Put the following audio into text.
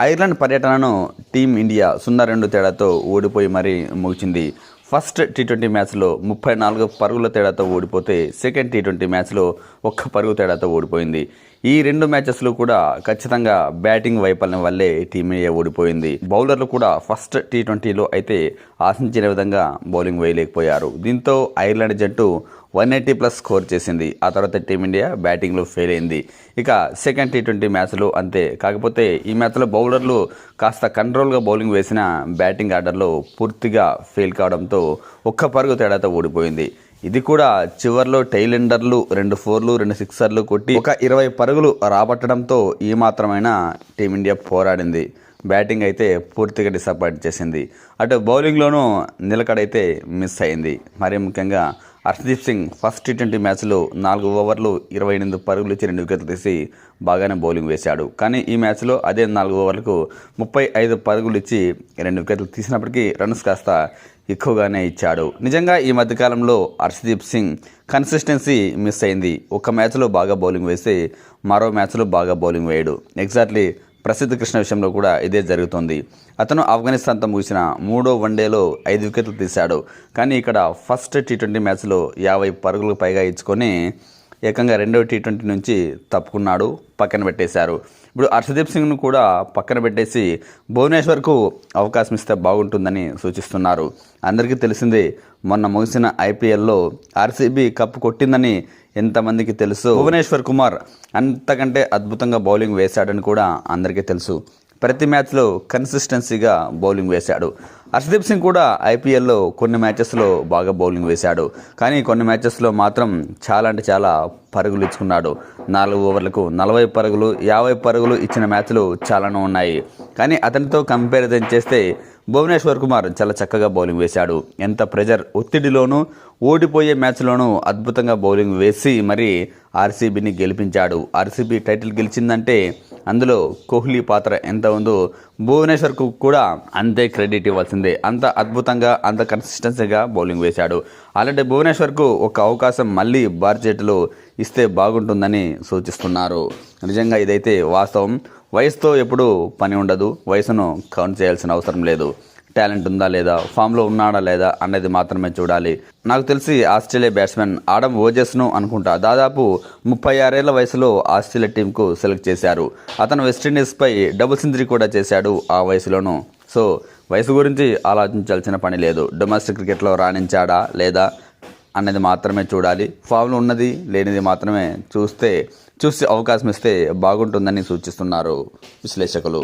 Ireland పర్యటనను team India 0-2 తేడాతో ఓడిపోయి మరీ ముగిసింది. ఫస్ట్ టీ20 మ్యాచ్లో 34 పరుగుల తేడాతో ఓడిపోతే సెకండ్ టీ20 మ్యాచ్లో 1 పరుగు తేడాతో ఓడిపోయింది. ఈ 2 మ్యాచెస్లో కూడా ఖచ్చితంగా బ్యాటింగ్ వైఫల్యం వల్లే టీమిండియా ఓడిపోయింది. బౌలర్లు కూడా ఫస్ట్ టీ20లో అయితే ఆశించిన విధంగా బౌలింగ్ వేయలేకపోయారు. దీంతో ఐర్లాండ్ జట్టు 180+ స్కోర్ చేసింది. ఆ తర్వాత టీమిండియా బ్యాటింగ్లో ఫెయిల్ అయింది. ఇక సెకండ్ టీ20 మ్యాచ్లో అంతే. కాకపోతే ఈ మ్యాచ్లో బౌలర్లు కాస్త కంట్రోల్గా బౌలింగ్ వేసిన బ్యాటింగ్ ఆర్డర్లో పూర్తిగా ఫెయిల్ కావడంతో 1 పరుగు తేడాతో ఓడిపోయింది. ఇది కూడా చివర్లో టైలెండర్లు 2 4లు 2 6లు కొట్టి ఒక 20 పరుగులు రాబట్టడంతో ఈ మాత్రమైనా టీమిండియా పోరాడింది. బ్యాటింగ్ అయితే పూర్తిగా డిసప్పాయింట్ చేసింది. అటు బౌలింగ్లోనూ నిలకడైతే మిస్ అయింది. మరీ ముఖ్యంగా హర్షదీప్ సింగ్ ఫస్ట్ టీ20 మ్యాచ్లో 4 ఓవర్లు 28 పరుగులు ఇచ్చి 2 వికెట్లు తీసి బాగానే బౌలింగ్ వేశాడు. కానీ ఈ మ్యాచ్లో అదే 4 ఓవర్లకు 35 పరుగులు ఇచ్చి 2 వికెట్లు తీసినప్పటికీ రన్స్ కాస్త ఎక్కువగానే ఇచ్చాడు. నిజంగా ఈ మధ్యకాలంలో హర్షదీప్ సింగ్ కన్సిస్టెన్సీ మిస్ అయింది. ఒక మ్యాచ్లో బాగా బౌలింగ్ వేసి మరో మ్యాచ్లో బాగా బౌలింగ్ వేయడు. ఎగ్జాక్ట్లీ ప్రసిద్ధ కృష్ణ విషయంలో కూడా ఇదే జరుగుతుంది. అతను ఆఫ్ఘనిస్తాన్తో ముగిసిన 3వ వన్డేలో 5 వికెట్లు తీశాడు. కానీ ఇక్కడ ఫస్ట్ టీ20 మ్యాచ్లో 50 పరుగులకు పైగా ఇచ్చుకొని ఏకంగా 2వ టీ20 నుంచి తప్పుకున్నాడు, పక్కన పెట్టేశారు. ఇప్పుడు హర్షదీప్ సింగ్ను కూడా పక్కన పెట్టేసి భువనేశ్వర్కు అవకాశం ఇస్తే బాగుంటుందని సూచిస్తున్నారు. అందరికీ తెలిసిందే, మొన్న ముగిసిన ఐపీఎల్లో ఆర్సీబీ కప్పు కొట్టిందని ఎంతమందికి తెలుసు. భువనేశ్వర్ కుమార్ అంతకంటే అద్భుతంగా బౌలింగ్ వేశాడని కూడా అందరికీ తెలుసు. ప్రతి మ్యాచ్లో కన్సిస్టెన్సీగా బౌలింగ్ వేశాడు. హర్షదీప్ సింగ్ కూడా ఐపీఎల్లో కొన్ని మ్యాచెస్లో బాగా బౌలింగ్ వేశాడు. కానీ కొన్ని మ్యాచెస్లో మాత్రం చాలా అంటే చాలా పరుగులు ఇచ్చుకున్నాడు. 4 ఓవర్లకు 40 పరుగులు 50 పరుగులు ఇచ్చిన మ్యాచ్లు చాలానే ఉన్నాయి. కానీ అతనితో కంపారిజన్ చేస్తే భువనేశ్వర్ కుమార్ చాలా చక్కగా బౌలింగ్ వేశాడు. ఎంత ప్రెజర్ ఒత్తిడిలోనూ ఓడిపోయే మ్యాచ్లోనూ అద్భుతంగా బౌలింగ్ వేసి మరి ఆర్సీబీని గెలిపించాడు. ఆర్సీబీ టైటిల్ గెలిచిందంటే అందులో కోహ్లీ పాత్ర ఎంత ఉందో భువనేశ్వర్కు కూడా అంతే క్రెడిట్ ఇవ్వాల్సిందే. అంత అద్భుతంగా అంత కన్సిస్టెన్సీగా బౌలింగ్ వేశాడు. అలాంటి భువనేశ్వర్కు ఒక అవకాశం మళ్ళీ భారత జట్టులో ఇస్తే బాగుంటుందని సూచిస్తున్నారు. నిజంగా ఇదైతే వాస్తవం. వయసుతో ఎప్పుడూ పని ఉండదు. వయసును కౌంట్ చేయాల్సిన అవసరం లేదు. టాలెంట్ ఉందా లేదా, ఫామ్లో ఉన్నాడా లేదా అన్నది మాత్రమే చూడాలి. నాకు తెలిసి ఆస్ట్రేలియా బ్యాట్స్మెన్ ఆడమ్ ఓజెస్ను అనుకుంటా దాదాపు 36 ఏళ్ల వయసులో ఆస్ట్రేలియా టీంకు సెలెక్ట్ చేశారు. అతను వెస్టిండీస్పై డబుల్ సెంచరీ కూడా చేశాడు ఆ వయసులోనూ. సో వయసు గురించి ఆలోచించాల్సిన పని లేదు. డొమెస్టిక్ క్రికెట్లో రాణించాడా లేదా అన్నది మాత్రమే చూడాలి. ఫామ్లో ఉన్నది లేనిది మాత్రమే చూసి అవకాశం ఇస్తే బాగుంటుందని సూచిస్తున్నారు విశ్లేషకులు.